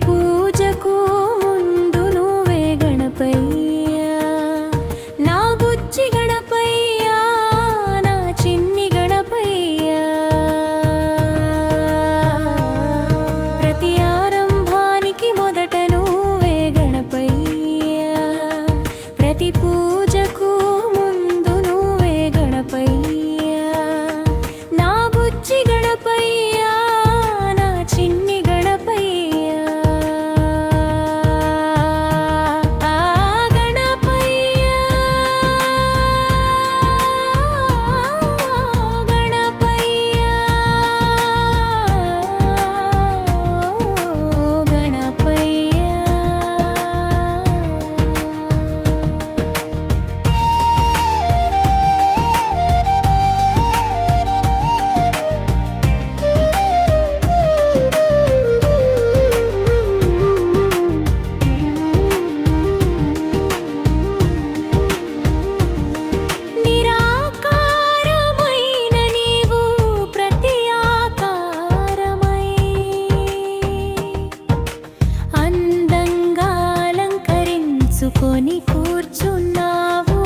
పూజకు ముందు నువ్వే గణపయ్యా, నా బుజ్జి గణపయ్యా, నా చిన్ని గణపయ్యా. ప్రతి ఆరంభానికి మొదట నువ్వే గణపయ్యా, ప్రతి పూజకు ముందు నువ్వే గణపయ్యా, నా బుజ్జి గణపయ్యా, నా చిన్ని గణపయ్యా. గణపయ్యా గణపయ్యా గణపయ్యా. నిరాకారమైన నీవు ప్రతి ఆకారమై అందంగా అలంకరించుకొని కూర్చున్నావు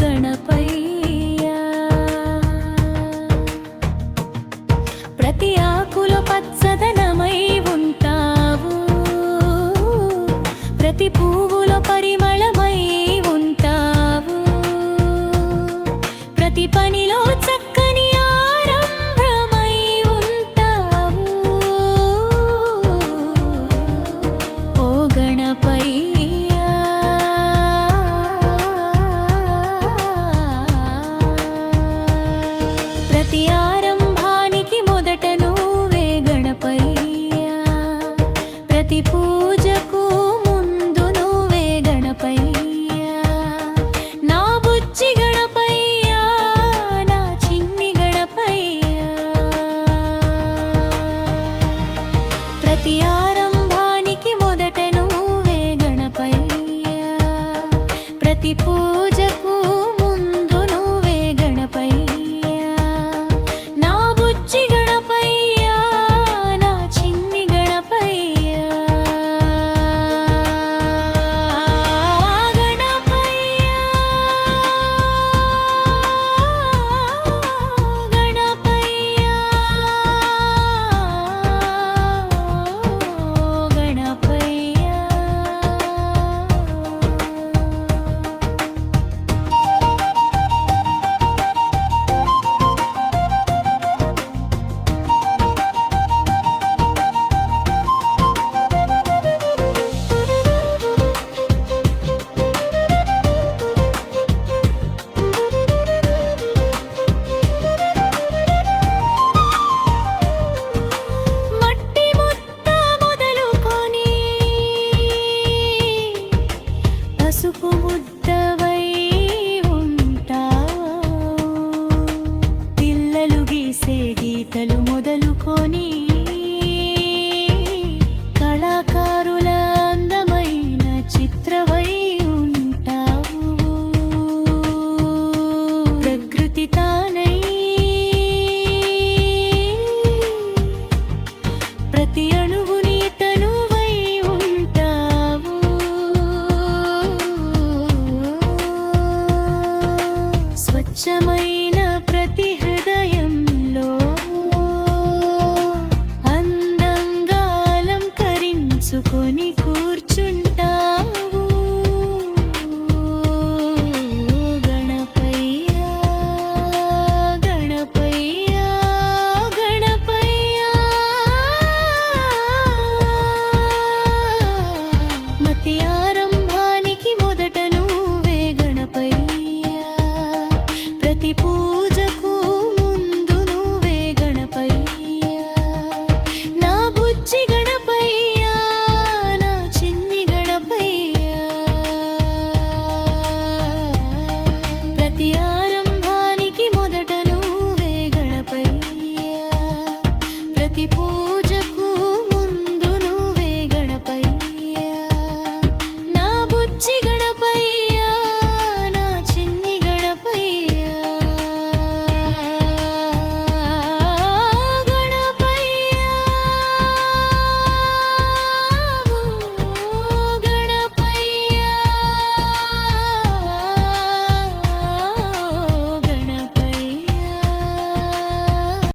గణపయ్యా. ప్రతి ఆకులో పచ్చదనమై ఉంటావు, ప్రతి పువ్వులో పరిమళమై ఉంటావు, ప్రతి పనిలో చక్కని ఆరంభమై ఉంటావు. ఓ గణపయ్యా, ప్రతి ఆరంభానికి మొదట నువ్వే గణపయ్యా, ప్రతి పూజకు ముందు నువ్వే గణపయ్యా, నా బుజ్జి గణపయ్యా, నా చిన్ని గణపయ్యా. ప్రతి ఆరంభానికి మొదట నువ్వే గణపయ్యా, ప్రతి పూజకు